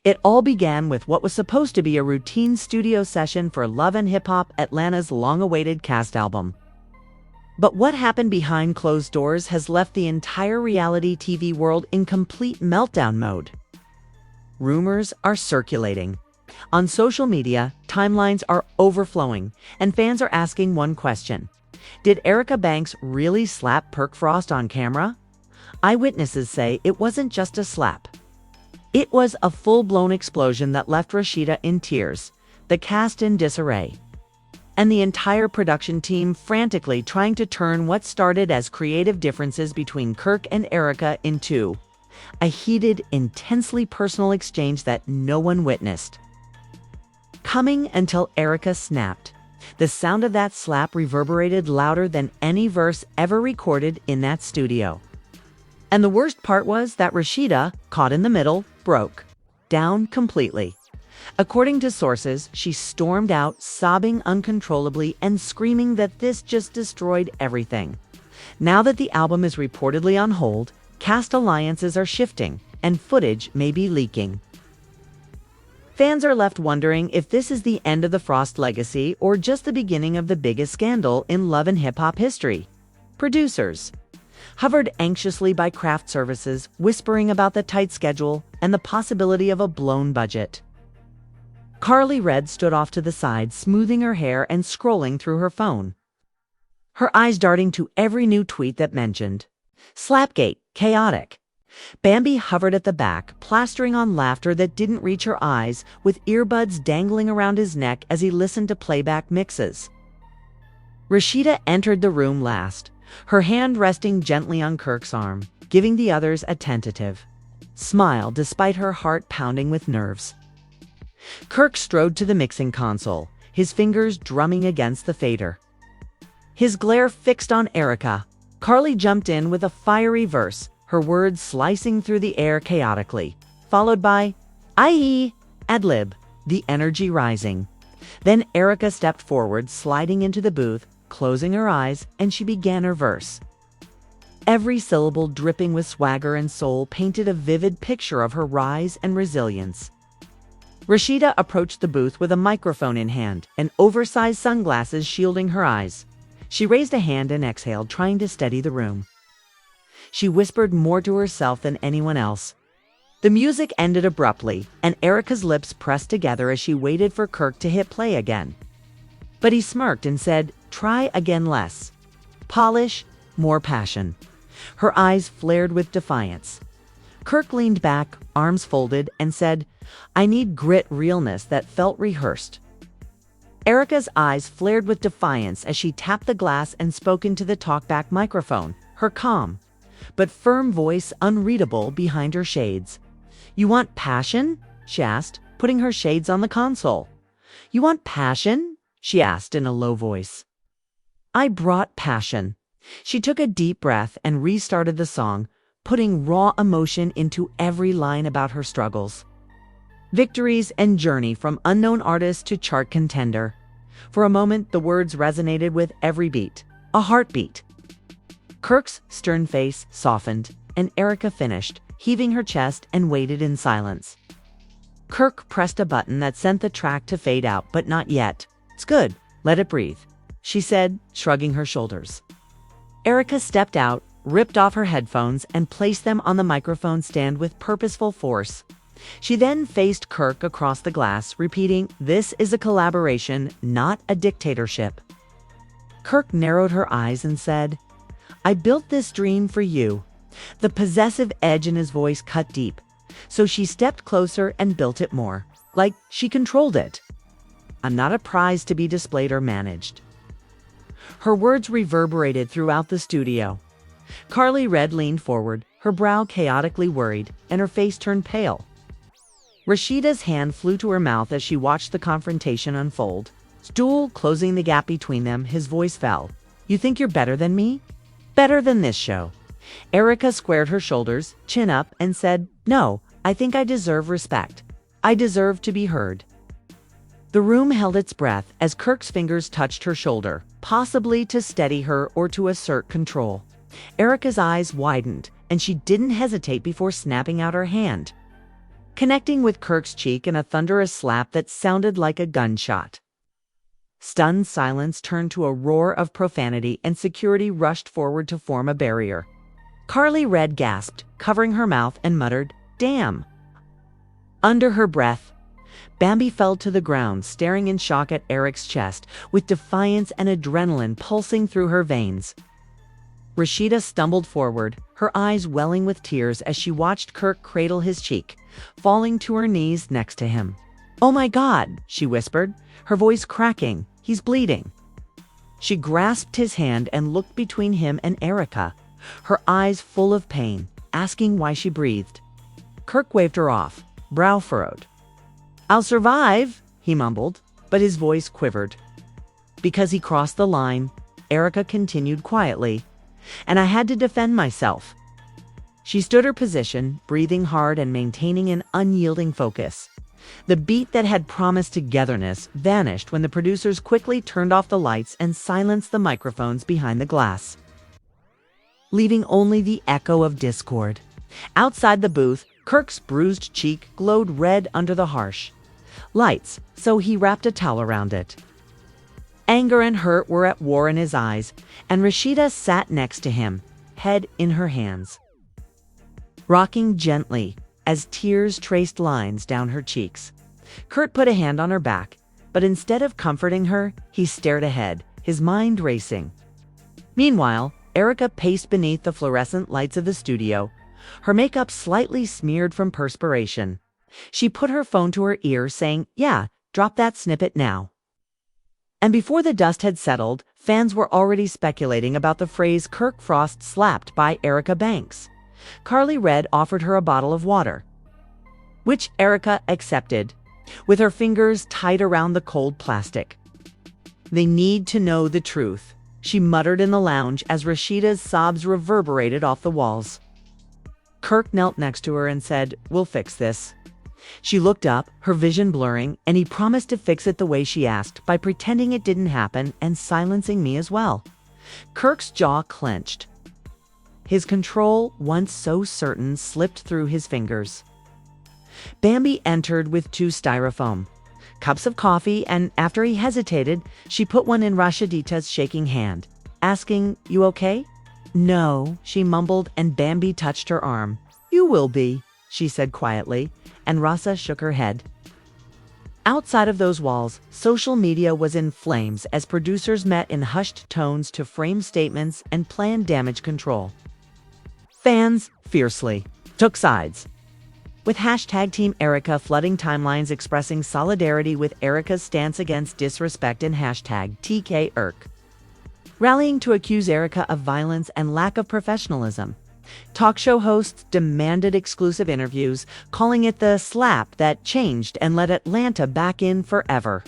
It all began with what was supposed to be a routine studio session for Love and Hip Hop Atlanta's long-awaited cast album. But what happened behind closed doors has left the entire reality TV world in complete meltdown mode. Rumors are circulating. On social media, timelines are overflowing, and fans are asking one question. Did Erica Banks really slap Kirk Frost on camera? Eyewitnesses say it wasn't just a slap. It was a full-blown explosion that left Rasheeda in tears, the cast in disarray, and the entire production team frantically trying to turn what started as creative differences between Kirk and Erica into a heated, intensely personal exchange that no one witnessed. Coming until Erica snapped. The sound of that slap reverberated louder than any verse ever recorded in that studio. And the worst part was that Rasheeda, caught in the middle, broke down completely. According to sources, she stormed out, sobbing uncontrollably and screaming that this just destroyed everything. Now that the album is reportedly on hold, cast alliances are shifting, and footage may be leaking. Fans are left wondering if this is the end of the Frost legacy or just the beginning of the biggest scandal in Love and Hip Hop history. Producers hovered anxiously by craft services, whispering about the tight schedule and the possibility of a blown budget. Carly Red stood off to the side, smoothing her hair and scrolling through her phone, her eyes darting to every new tweet that mentioned Slapgate, chaotic. Bambi hovered at the back, plastering on laughter that didn't reach her eyes, with earbuds dangling around his neck as he listened to playback mixes. Rasheeda entered the room last, her hand resting gently on Kirk's arm, giving the others a tentative smile despite her heart pounding with nerves. Kirk strode to the mixing console, his fingers drumming against the fader. His glare fixed on Erica. Carly jumped in with a fiery verse, her words slicing through the air chaotically, followed by, "Aye, ad-lib," the energy rising. Then Erica stepped forward, sliding into the booth, closing her eyes, and she began her verse. Every syllable dripping with swagger and soul painted a vivid picture of her rise and resilience. Rasheeda approached the booth with a microphone in hand and oversized sunglasses shielding her eyes. She raised a hand and exhaled, trying to steady the room. She whispered more to herself than anyone else. The music ended abruptly, and Erica's lips pressed together as she waited for Kirk to hit play again. But he smirked and said, "Try again less. Polish, more passion." Her eyes flared with defiance. Kirk leaned back, arms folded, and said, "I need grit realness that felt rehearsed." Erica's eyes flared with defiance as she tapped the glass and spoke into the talkback microphone, her calm but firm voice unreadable behind her shades. "You want passion?" she asked, putting her shades on the console. "You want passion?" she asked in a low voice. "I brought passion." She took a deep breath and restarted the song, putting raw emotion into every line about her struggles, victories, and journey from unknown artist to chart contender. For a moment, the words resonated with every beat, a heartbeat. Kirk's stern face softened, and Erica finished, heaving her chest, and waited in silence. Kirk pressed a button that sent the track to fade out, but not yet. "It's good, let it breathe," she said, shrugging her shoulders. Erica stepped out, ripped off her headphones, and placed them on the microphone stand with purposeful force. She then faced Kirk across the glass, repeating, "This is a collaboration, not a dictatorship." Kirk narrowed her eyes and said, "I built this dream for you." The possessive edge in his voice cut deep, so she stepped closer and built it more, like she controlled it. "I'm not a prize to be displayed or managed." Her words reverberated throughout the studio. Carly Red leaned forward, her brow chaotically worried, and her face turned pale. Rasheeda's hand flew to her mouth as she watched the confrontation unfold. Stool closing the gap between them, his voice fell. "You think you're better than me? Better than this show?" Erica squared her shoulders, chin up, and said, "No, I think I deserve respect. I deserve to be heard." The room held its breath as Kirk's fingers touched her shoulder, possibly to steady her or to assert control. Erica's eyes widened, and she didn't hesitate before snapping out her hand. connecting with Kirk's cheek in a thunderous slap that sounded like a gunshot. Stunned silence turned to a roar of profanity, and security rushed forward to form a barrier. Carly Red gasped, covering her mouth, and muttered, "Damn." Under her breath, Bambi fell to the ground, staring in shock at Eric's chest, with defiance and adrenaline pulsing through her veins. Rasheeda stumbled forward, her eyes welling with tears as she watched Kirk cradle his cheek, falling to her knees next to him. "Oh my God," she whispered, her voice cracking. "He's bleeding." She grasped his hand and looked between him and Erica, her eyes full of pain, asking why she breathed. Kirk waved her off, brow furrowed. "I'll survive," he mumbled, but his voice quivered. "Because he crossed the line," Erica continued quietly, "and I had to defend myself." She stood her position, breathing hard and maintaining an unyielding focus. The beat that had promised togetherness vanished when the producers quickly turned off the lights and silenced the microphones behind the glass, leaving only the echo of discord. Outside the booth, Kirk's bruised cheek glowed red under the harsh lights, so he wrapped a towel around it. Anger and hurt were at war in his eyes, and Rasheeda sat next to him, head in her hands, rocking gently as tears traced lines down her cheeks. Kurt put a hand on her back, but instead of comforting her, he stared ahead, his mind racing. Meanwhile, Erica paced beneath the fluorescent lights of the studio, her makeup slightly smeared from perspiration. She put her phone to her ear, saying, "Yeah, drop that snippet now." And before the dust had settled, fans were already speculating about the phrase Kirk Frost slapped by Erica Banks. Carly Red offered her a bottle of water, which Erica accepted, with her fingers tight around the cold plastic. "They need to know the truth," she muttered in the lounge as Rasheeda's sobs reverberated off the walls. Kirk knelt next to her and said, "We'll fix this." She looked up, her vision blurring, and he promised to fix it the way she asked, by pretending it didn't happen and silencing me as well. Kirk's jaw clenched. His control, once so certain, slipped through his fingers. Bambi entered with 2 styrofoam cups of coffee, and after he hesitated, she put one in Rasheeda's shaking hand, asking, "You okay?" "No," she mumbled, and Bambi touched her arm. "You will be," she said quietly, and Rasa shook her head. Outside of those walls, social media was in flames as producers met in hushed tones to frame statements and plan damage control. Fans, fiercely, took sides, with hashtag Team Erica flooding timelines expressing solidarity with Erica's stance against disrespect and hashtag TKErk, rallying to accuse Erica of violence and lack of professionalism. Talk show hosts demanded exclusive interviews, calling it the slap that changed and let Atlanta back in forever.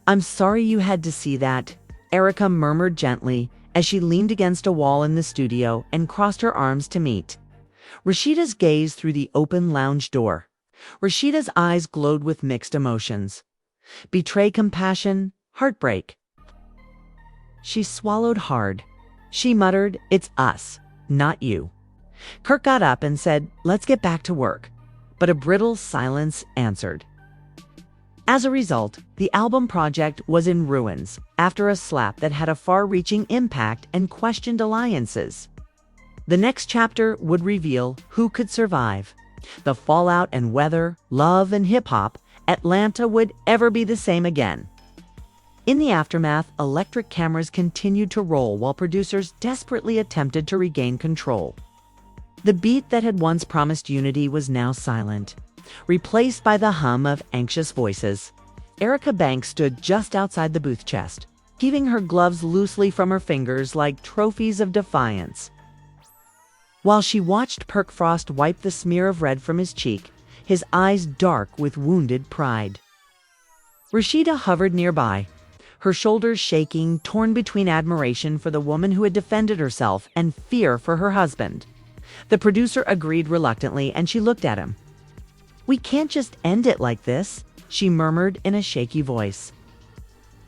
"I'm sorry you had to see that," Erica murmured gently as she leaned against a wall in the studio and crossed her arms to meet Rasheeda's gaze through the open lounge door. Rasheeda's eyes glowed with mixed emotions. Betray, compassion, heartbreak. She swallowed hard. She muttered, "It's us, not you." Kirk got up and said, "Let's get back to work." But a brittle silence answered. As a result, the album project was in ruins after a slap that had a far-reaching impact and questioned alliances. The next chapter would reveal who could survive, the fallout and whether love and hip-hop Atlanta would ever be the same again. In the aftermath, electric cameras continued to roll while producers desperately attempted to regain control. The beat that had once promised unity was now silent, replaced by the hum of anxious voices. Erica Banks stood just outside the booth chest, heaving her gloves loosely from her fingers like trophies of defiance. While she watched Kirk Frost wipe the smear of red from his cheek, his eyes dark with wounded pride. Rasheeda hovered nearby, her shoulders shaking, torn between admiration for the woman who had defended herself and fear for her husband. The producer agreed reluctantly, and she looked at him. "We can't just end it like this," she murmured in a shaky voice.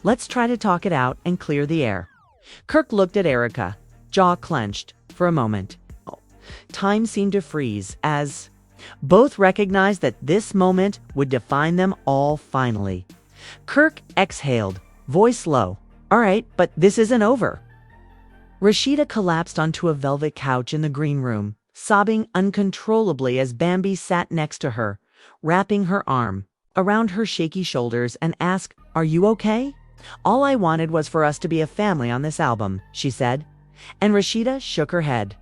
"Let's try to talk it out and clear the air." Kirk looked at Erica, jaw clenched, for a moment. Time seemed to freeze as Both recognized that this moment would define them all finally. Kirk exhaled, voice low. All right, but this isn't over. Rasheeda collapsed onto a velvet couch in the green room, sobbing uncontrollably as Bambi sat next to her, wrapping her arm around her shaky shoulders and asked, "Are you okay?" "All I wanted was for us to be a family on this album," she said, and Rasheeda shook her head.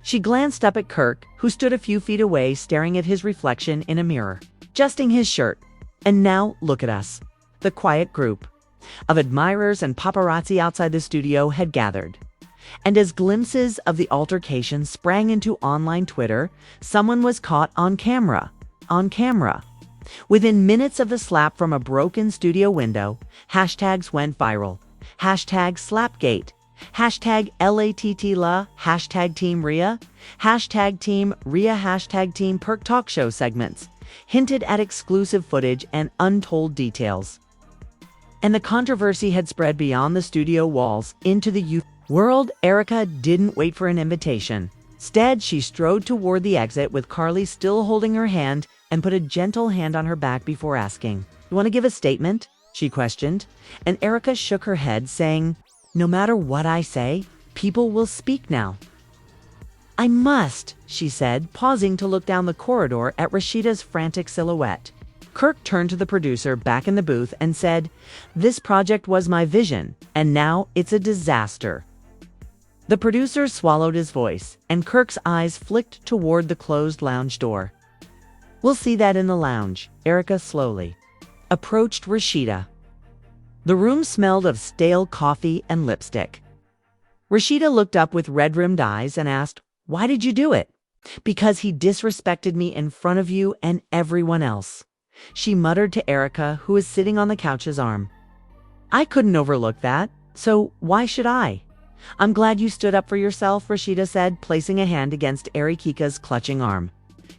She glanced up at Kirk, who stood a few feet away staring at his reflection in a mirror, adjusting his shirt. And now look at us. The quiet group of admirers and paparazzi outside the studio had gathered. And as glimpses of the altercation sprang into online Twitter, someone was caught on camera. Within minutes of the slap from a broken studio window, hashtags went viral. Hashtag Slapgate. Hashtag LHHATL. Hashtag Team Rhea. Hashtag Team Rhea. Hashtag Team Perk talk show segments hinted at exclusive footage and untold details. And the controversy had spread beyond the studio walls into the youth world. Erica didn't wait for an invitation. Instead, she strode toward the exit with Carly still holding her hand and put a gentle hand on her back before asking, "You want to give a statement?" she questioned. And Erica shook her head, saying, "No matter what I say, people will speak now." "I must," she said, pausing to look down the corridor at Rasheeda's frantic silhouette. Kirk turned to the producer back in the booth and said, "This project was my vision, and now it's a disaster." The producer swallowed his voice, and Kirk's eyes flicked toward the closed lounge door. "We'll see that in the lounge." Erica slowly approached Rasheeda. The room smelled of stale coffee and lipstick. Rasheeda looked up with red-rimmed eyes and asked, "Why did you do it?" "Because he disrespected me in front of you and everyone else," she muttered to Erica, who was sitting on the couch's arm. "I couldn't overlook that, so why should I?" "I'm glad you stood up for yourself," Rasheeda said, placing a hand against Erika's clutching arm.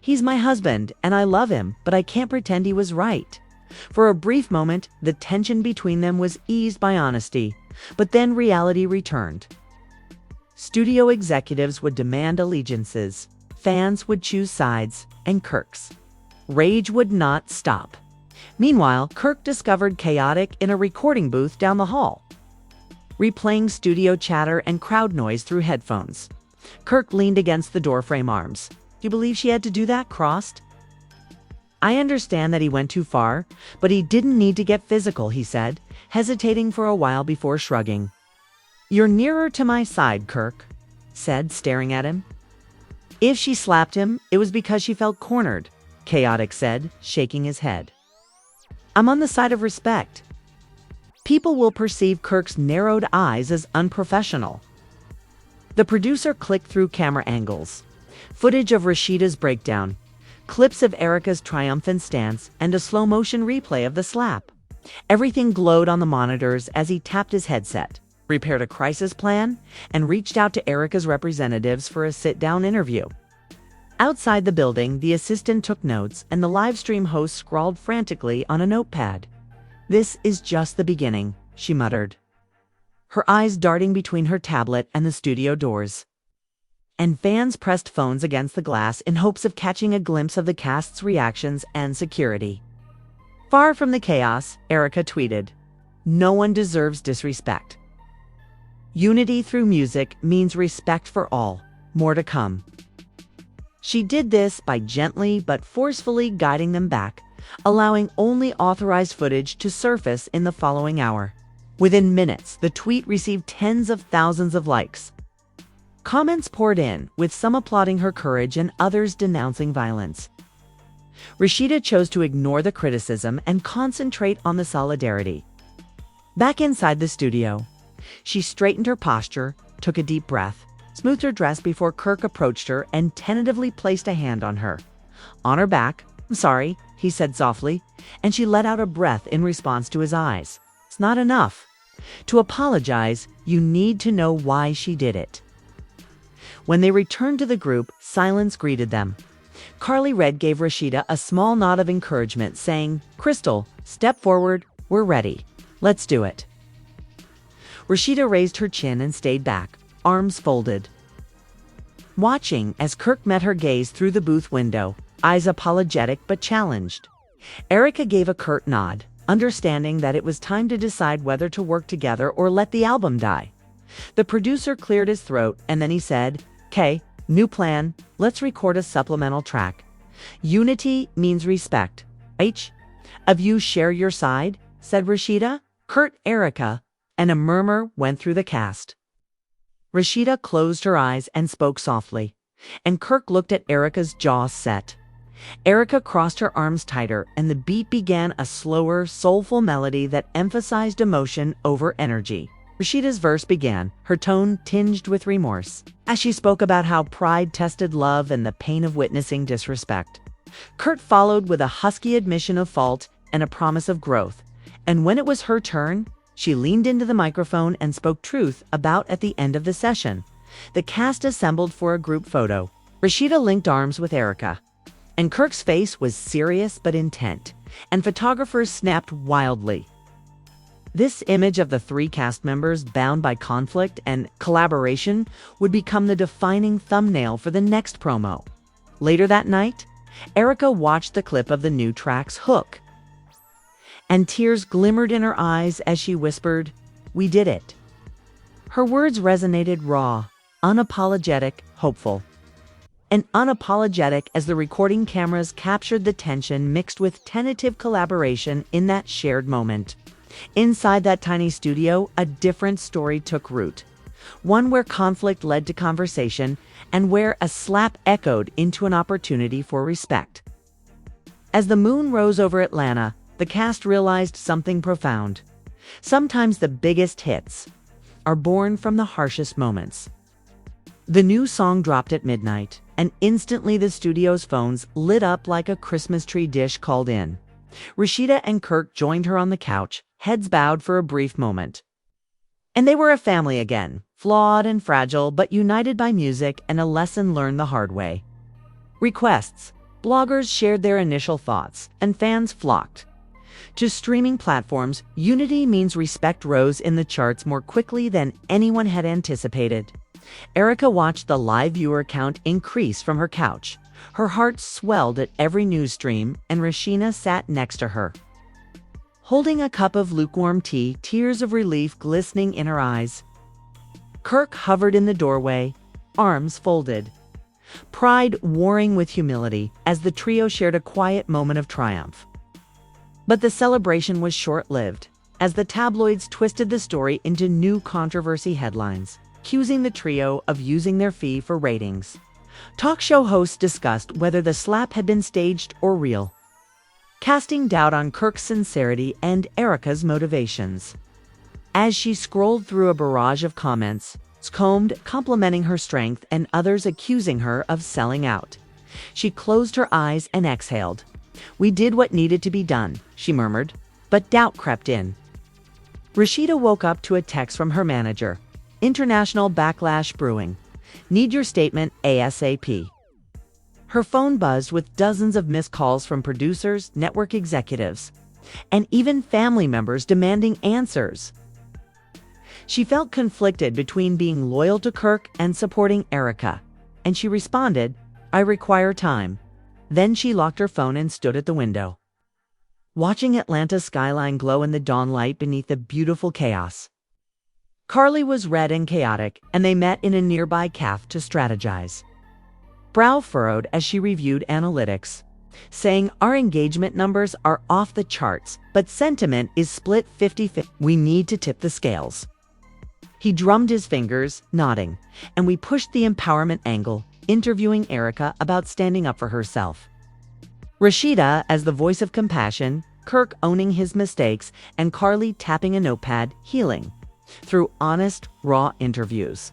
"He's my husband, and I love him, but I can't pretend he was right." For a brief moment, the tension between them was eased by honesty, but then reality returned. Studio executives would demand allegiances, fans would choose sides, and Kirk's rage would not stop. Meanwhile, Kirk discovered chaotic in a recording booth down the hall, replaying studio chatter and crowd noise through headphones. Kirk leaned against the doorframe, arms. "Do you believe she had to do that crossed?" "I understand that he went too far, but he didn't need to get physical," he said, hesitating for a while before shrugging. "You're nearer to my side," Kirk said, staring at him. "If she slapped him, it was because she felt cornered," Chaotic said, shaking his head. "I'm on the side of respect. People will perceive Kirk's narrowed eyes as unprofessional." The producer clicked through camera angles. Footage of Rasheeda's breakdown, clips of Erica's triumphant stance, and a slow-motion replay of the slap. Everything glowed on the monitors as he tapped his headset, prepared a crisis plan, and reached out to Erica's representatives for a sit-down interview. Outside the building, the assistant took notes, and the live-stream host scrawled frantically on a notepad. "This is just the beginning," she muttered, her eyes darting between her tablet and the studio doors. And fans pressed phones against the glass in hopes of catching a glimpse of the cast's reactions and security. Far from the chaos, Erica tweeted, "No one deserves disrespect. Unity through music means respect for all. More to come." She did this by gently but forcefully guiding them back, allowing only authorized footage to surface in the following hour. Within minutes, the tweet received tens of thousands of likes. Comments poured in, with some applauding her courage and others denouncing violence. Rasheeda chose to ignore the criticism and concentrate on the solidarity. Back inside the studio, she straightened her posture, took a deep breath, smoothed her dress before Kirk approached her and tentatively placed a hand on her back. "I'm sorry," he said softly, and she let out a breath in response to his eyes. "It's not enough. To apologize, you need to know why she did it." When they returned to the group, silence greeted them. Carly Red gave Rasheeda a small nod of encouragement, saying, "Crystal, step forward. We're ready. Let's do it." Rasheeda raised her chin and stayed back, arms folded. watching as Kirk met her gaze through the booth window, eyes apologetic but challenged. Erica gave a curt nod, understanding that it was time to decide whether to work together or let the album die. The producer cleared his throat and then he said, "'Kay, new plan, let's record a supplemental track. Unity means respect. Of you share your side," said Rasheeda, Kurt, Erica, and a murmur went through the cast. Rasheeda closed her eyes and spoke softly, and Kirk looked at Erica's jaw set. Erica crossed her arms tighter, and the beat began a slower, soulful melody that emphasized emotion over energy. Rasheeda's verse began, her tone tinged with remorse, as she spoke about how pride tested love and the pain of witnessing disrespect. Kurt followed with a husky admission of fault and a promise of growth, and when it was her turn, she leaned into the microphone and spoke truth about at the end of the session. The cast assembled for a group photo. Rasheeda linked arms with Erica, and Kirk's face was serious but intent, and photographers snapped wildly. This image of the three cast members bound by conflict and collaboration would become the defining thumbnail for the next promo. Later that night, Erica watched the clip of the new track's hook, and tears glimmered in her eyes as she whispered, "We did it." Her words resonated raw, unapologetic, hopeful, and unapologetic as the recording cameras captured the tension mixed with tentative collaboration in that shared moment. Inside that tiny studio, a different story took root. One where conflict led to conversation and where a slap echoed into an opportunity for respect. As the moon rose over Atlanta, the cast realized something profound. Sometimes the biggest hits are born from the harshest moments. The new song dropped at midnight, and instantly the studio's phones lit up like a Christmas tree dish called in. Rasheeda and Kirk joined her on the couch, heads bowed for a brief moment. And they were a family again, flawed and fragile, but united by music and a lesson learned the hard way. Requests. Bloggers shared their initial thoughts, and fans flocked. To streaming platforms, Unity Means Respect rose in the charts more quickly than anyone had anticipated. Erica watched the live viewer count increase from her couch. Her heart swelled at every news stream, and Rasheeda sat next to her, holding a cup of lukewarm tea, tears of relief glistening in her eyes. Kirk hovered in the doorway, arms folded, pride warring with humility as the trio shared a quiet moment of triumph. But the celebration was short-lived, as the tabloids twisted the story into new controversy headlines, accusing the trio of using their fee for ratings. Talk show hosts discussed whether the slap had been staged or real, casting doubt on Kirk's sincerity and Erica's motivations. As she scrolled through a barrage of comments, complimenting her strength and others accusing her of selling out, she closed her eyes and exhaled. "We did what needed to be done," she murmured, but doubt crept in. Rasheeda woke up to a text from her manager. "International backlash brewing. Need your statement ASAP." Her phone buzzed with dozens of missed calls from producers, network executives, and even family members demanding answers. She felt conflicted between being loyal to Kirk and supporting Erica, and she responded, "I require time." Then she locked her phone and stood at the window, watching Atlanta's skyline glow in the dawn light beneath the beautiful chaos. Carly was red and chaotic, and they met in a nearby cafe to strategize. Brow furrowed as she reviewed analytics, saying, "Our engagement numbers are off the charts, but sentiment is split 50-50. We need to tip the scales." He drummed his fingers, nodding, and we pushed the empowerment angle, interviewing Erica about standing up for herself. Rasheeda as the voice of compassion, Kirk owning his mistakes, and Carly tapping a notepad, healing through honest, raw interviews.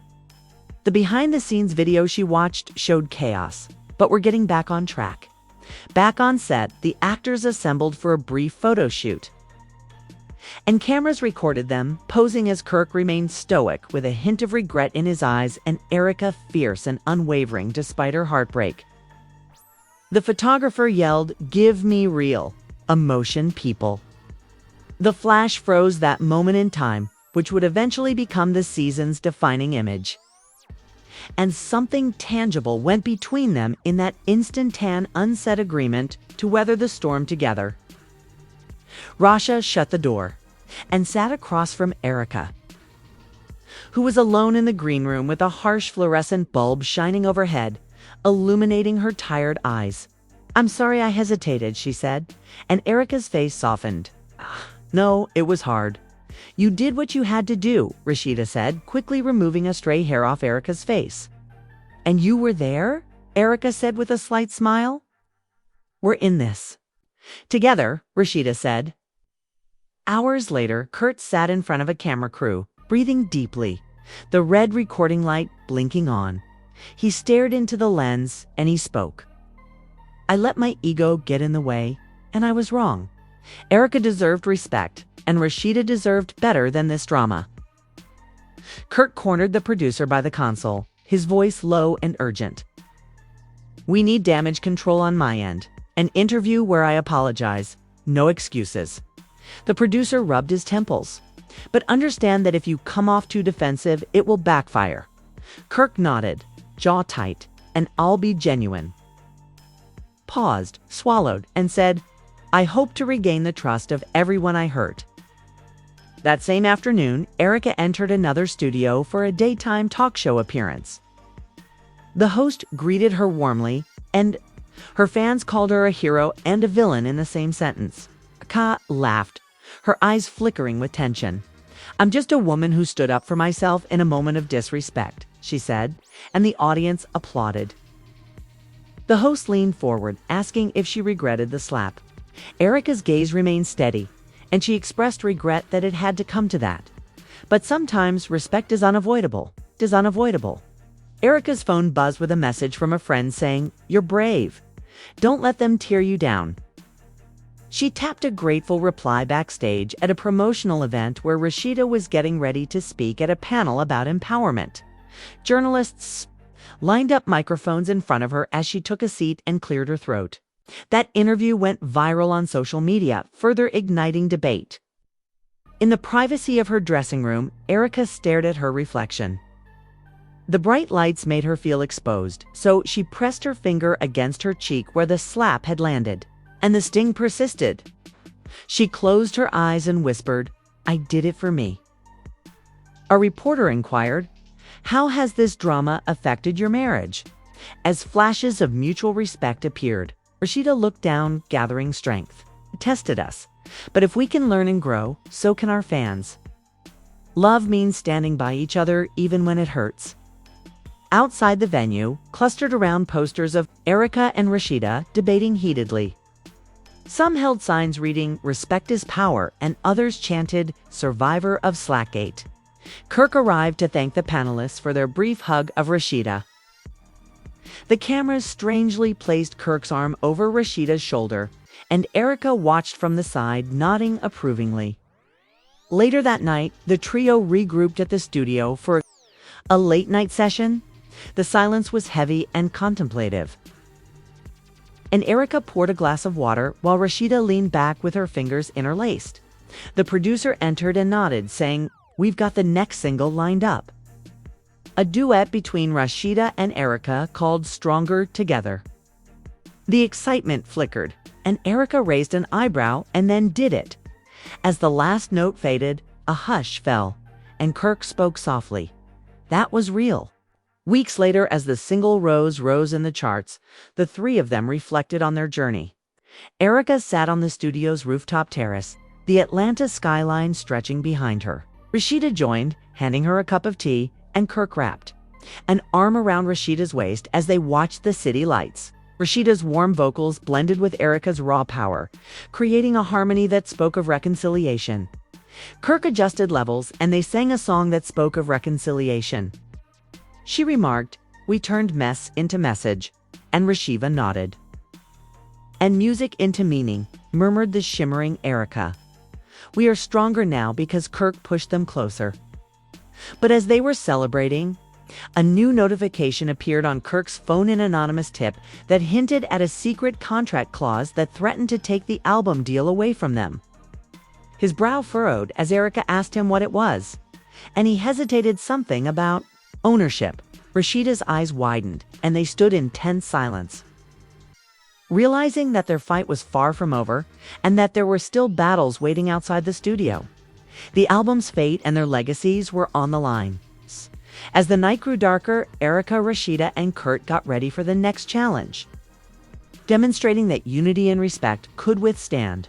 The behind-the-scenes video she watched showed chaos, but we're getting back on track. Back on set, the actors assembled for a brief photo shoot, and cameras recorded them, posing as Kirk remained stoic with a hint of regret in his eyes and Erica fierce and unwavering despite her heartbreak. The photographer yelled, "Give me real emotion, people." The flash froze that moment in time, which would eventually become the season's defining image. and something tangible went between them in that instant unsaid agreement to weather the storm together. Rasha shut the door and sat across from Erica, who was alone in the green room with a harsh fluorescent bulb shining overhead, illuminating her tired eyes. "I'm sorry I hesitated," she said, and Erica's face softened. "No, it was hard. You did what you had to do," Rasheeda said, quickly removing a stray hair off Erica's face. "And you were there?" Erica said with a slight smile. "We're in this together," Rasheeda said. Hours later, Kurt sat in front of a camera crew, breathing deeply, the red recording light blinking on. He stared into the lens and he spoke. "I let my ego get in the way, and I was wrong. Erica deserved respect, and Rasheeda deserved better than this drama." Kirk cornered the producer by the console, his voice low and urgent. "We need damage control on my end. An interview where I apologize. No excuses." The producer rubbed his temples. "But understand that if you come off too defensive, it will backfire." Kirk nodded, jaw tight, and "I'll be genuine." Paused, swallowed, and said, "I hope to regain the trust of everyone I hurt." That same afternoon, Erica entered another studio for a daytime talk show appearance. The host greeted her warmly, and her fans called her a hero and a villain in the same sentence. Ka laughed, her eyes flickering with tension. "I'm just a woman who stood up for myself in a moment of disrespect," she said, and the audience applauded. The host leaned forward, asking if she regretted the slap. Erica's gaze remained steady, and she expressed regret that it had to come to that. But sometimes respect is unavoidable. Erica's phone buzzed with a message from a friend saying, "You're brave. Don't let them tear you down." She tapped a grateful reply backstage at a promotional event where Rasheeda was getting ready to speak at a panel about empowerment. Journalists lined up microphones in front of her as she took a seat and cleared her throat. That interview went viral on social media, further igniting debate. In the privacy of her dressing room, Erica stared at her reflection. The bright lights made her feel exposed, so she pressed her finger against her cheek where the slap had landed. And the sting persisted. She closed her eyes and whispered, "I did it for me." A reporter inquired, "How has this drama affected your marriage?" As flashes of mutual respect appeared, Rasheeda looked down, gathering strength. "It tested us. But if we can learn and grow, so can our fans. Love means standing by each other even when it hurts." Outside the venue, clustered around posters of Erica and Rasheeda debating heatedly. Some held signs reading, "Respect is power," and others chanted, "Survivor of Slackgate." Kirk arrived to thank the panelists for their brief hug of Rasheeda. The cameras strangely placed Kirk's arm over Rasheeda's shoulder, and Erica watched from the side, nodding approvingly. Later that night, the trio regrouped at the studio for a late-night session. The silence was heavy and contemplative. And Erica poured a glass of water while Rasheeda leaned back with her fingers interlaced. The producer entered and nodded, saying, "We've got the next single lined up." A duet between Rasheeda and Erica called "Stronger Together." The excitement flickered, and Erica raised an eyebrow and then did it. As the last note faded, a hush fell, and Kirk spoke softly. That was real. Weeks later, as the single rose in the charts, the three of them reflected on their journey. Erica sat on the studio's rooftop terrace, the Atlanta skyline stretching behind her. Rasheeda joined, handing her a cup of tea, and Kirk wrapped an arm around Rasheeda's waist as they watched the city lights. Rasheeda's warm vocals blended with Erica's raw power, creating a harmony that spoke of reconciliation. Kirk adjusted levels, and they sang a song that spoke of reconciliation. She remarked, "We turned mess into message," and Rasheeda nodded. "And music into meaning," murmured the shimmering Erica. "We are stronger now because Kirk pushed them closer." But as they were celebrating, a new notification appeared on Kirk's phone, an anonymous tip that hinted at a secret contract clause that threatened to take the album deal away from them. His brow furrowed as Erica asked him what it was, and he hesitated, something about ownership. Rasheeda's eyes widened, and they stood in tense silence. Realizing that their fight was far from over, and that there were still battles waiting outside the studio. The album's fate and their legacies were on the line. As the night grew darker, Erica, Rasheeda, and Kirk got ready for the next challenge, demonstrating that unity and respect could withstand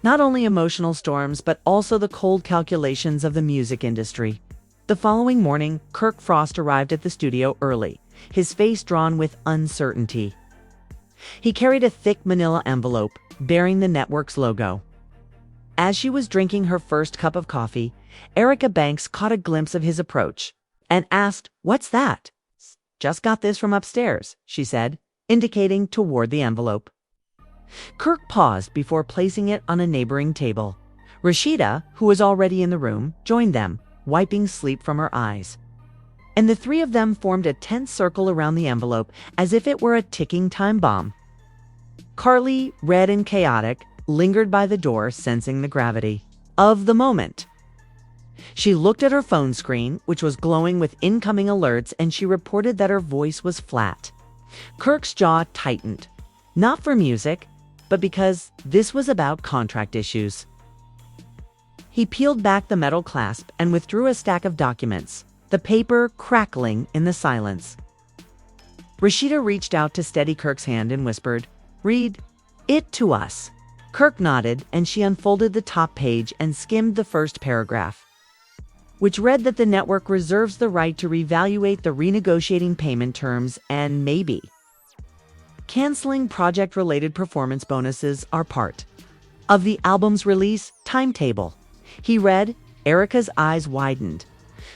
not only emotional storms, but also the cold calculations of the music industry. The following morning, Kirk Frost arrived at the studio early, his face drawn with uncertainty. He carried a thick manila envelope bearing the network's logo. As she was drinking her first cup of coffee, Erica Banks caught a glimpse of his approach and asked, "What's that?" "Just got this from upstairs," she said, indicating toward the envelope. Kirk paused before placing it on a neighboring table. Rasheeda, who was already in the room, joined them, wiping sleep from her eyes. And the three of them formed a tense circle around the envelope as if it were a ticking time bomb. Carly, red and chaotic, lingered by the door, sensing the gravity of the moment. She looked at her phone screen, which was glowing with incoming alerts, and she reported that her voice was flat. Kirk's jaw tightened, not for music, but because this was about contract issues. He peeled back the metal clasp and withdrew a stack of documents, the paper crackling in the silence. Rasheeda reached out to steady Kirk's hand and whispered, "Read it to us." Kirk nodded, and she unfolded the top page and skimmed the first paragraph, which read that the network reserves the right to reevaluate the renegotiating payment terms and maybe canceling project-related performance bonuses are part of the album's release timetable. He read. Erica's eyes widened.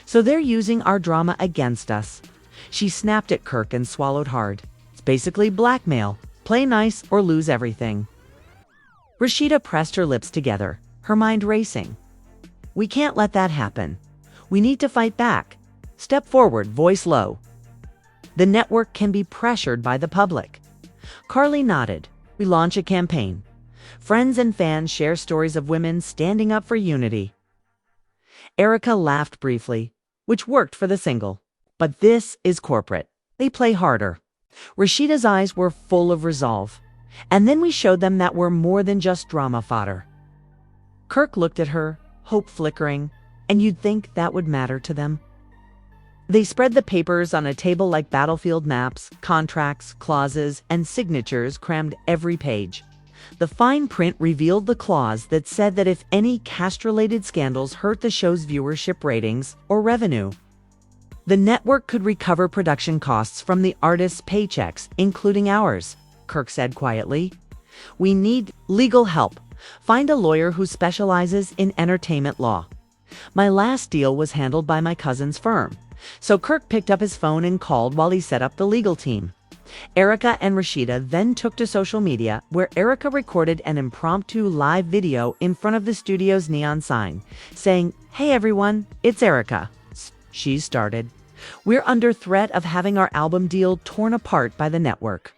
"So they're using our drama against us." She snapped at Kirk and swallowed hard. "It's basically blackmail. Play nice or lose everything." Rasheeda pressed her lips together, her mind racing. "We can't let that happen. We need to fight back." Step forward, voice low. "The network can be pressured by the public." Carly nodded. "We launch a campaign. Friends and fans share stories of women standing up for unity." Erica laughed briefly, which worked for the single. "But this is corporate. They play harder." Rasheeda's eyes were full of resolve. "And then we showed them that we're more than just drama fodder." Kirk looked at her, hope flickering. "And you'd think that would matter to them?" They spread the papers on a table like battlefield maps, contracts, clauses, and signatures crammed every page. The fine print revealed the clause that said that if any cast-related scandals hurt the show's viewership ratings or revenue, the network could recover production costs from the artists' paychecks, including ours, Kirk said quietly. "We need legal help. Find a lawyer who specializes in entertainment law." "My last deal was handled by my cousin's firm." So Kirk picked up his phone and called while he set up the legal team. Erica and Rasheeda then took to social media, where Erica recorded an impromptu live video in front of the studio's neon sign, saying, "Hey everyone, it's Erica." She started. "We're under threat of having our album deal torn apart by the network.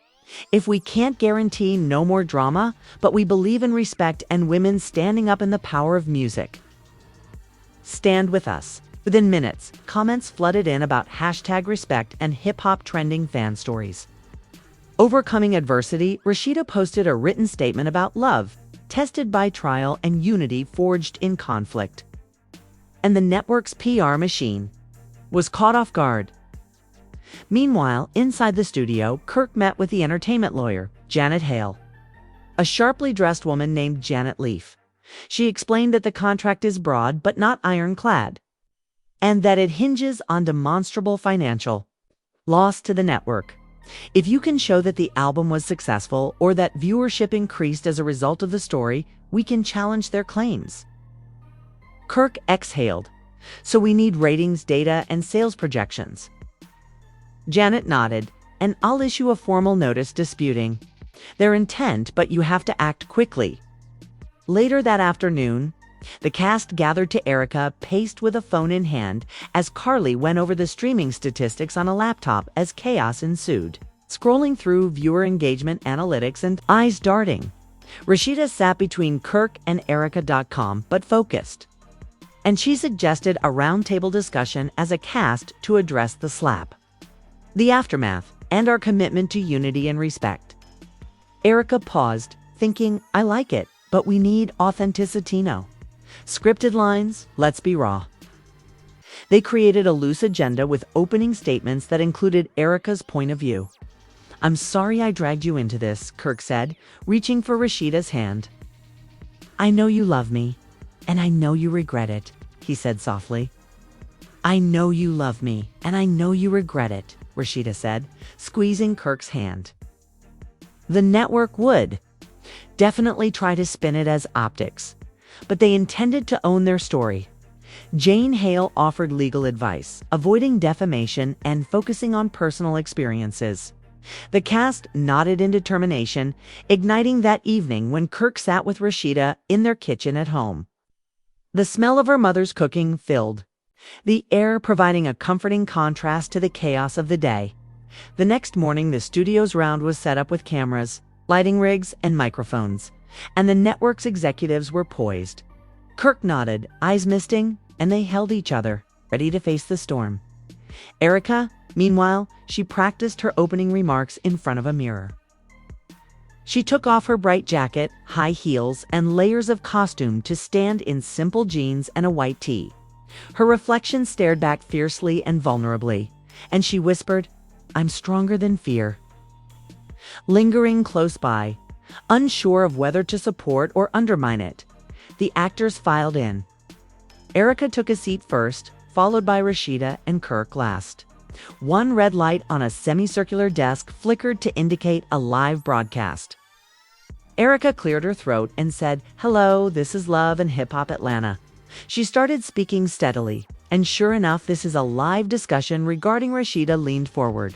If we can't guarantee no more drama, but we believe in respect and women standing up in the power of music, stand with us." Within minutes, comments flooded in about #respect and hip-hop trending fan stories. Overcoming adversity, Rasheeda posted a written statement about love, tested by trial, and unity forged in conflict. And the network's PR machine was caught off guard. Meanwhile, inside the studio, Kirk met with the entertainment lawyer, LHHATL, a sharply dressed woman named Janet Leaf. She explained that the contract is broad but not ironclad, and that it hinges on demonstrable financial loss to the network. If you can show that the album was successful or that viewership increased as a result of the story, we can challenge their claims. Kirk exhaled. "So we need ratings data and sales projections." Janet nodded. "And I'll issue a formal notice disputing their intent, but you have to act quickly." Later that afternoon, the cast gathered to Erica, paced with a phone in hand, as Carly went over the streaming statistics on a laptop as chaos ensued, scrolling through viewer engagement analytics and eyes darting. Rasheeda sat between Kirk and Erica.com, but focused. and she suggested a roundtable discussion as a cast to address the SLAP, the aftermath, and our commitment to unity and respect. Erica paused, thinking, I like it, but we need authenticitino. Scripted lines, let's be raw. They created a loose agenda with opening statements that included Erica's point of view. I'm sorry I dragged you into this, Kirk said, reaching for Rasheeda's hand. I know you love me, and I know you regret it, he said softly. I know you love me, and I know you regret it, Rasheeda said, squeezing Kirk's hand. The network would definitely try to spin it as optics, but they intended to own their story. Jane Hale offered legal advice, avoiding defamation and focusing on personal experiences. The cast nodded in determination, igniting that evening when Kirk sat with Rasheeda in their kitchen at home. The smell of her mother's cooking filled the air, providing a comforting contrast to the chaos of the day. The next morning, the studio's round was set up with cameras, lighting rigs, and microphones, and the network's executives were poised. Kirk nodded, eyes misting, and they held each other, ready to face the storm. Erica, meanwhile, she practiced her opening remarks in front of a mirror. She took off her bright jacket, high heels, and layers of costume to stand in simple jeans and a white tee. Her reflection stared back fiercely and vulnerably, and she whispered, I'm stronger than fear. Lingering close by, unsure of whether to support or undermine it, the actors filed in. Erica took a seat first, followed by Rasheeda and Kirk last. One red light on a semicircular desk flickered to indicate a live broadcast. Erica cleared her throat and said, Hello, this is Love and Hip Hop Atlanta. She started speaking steadily, and sure enough, this is a live discussion regarding Rasheeda leaned forward.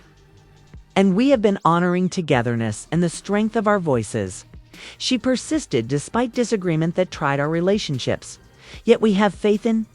And we have been honoring togetherness and the strength of our voices. She persisted despite disagreement that tried our relationships. Yet we have faith in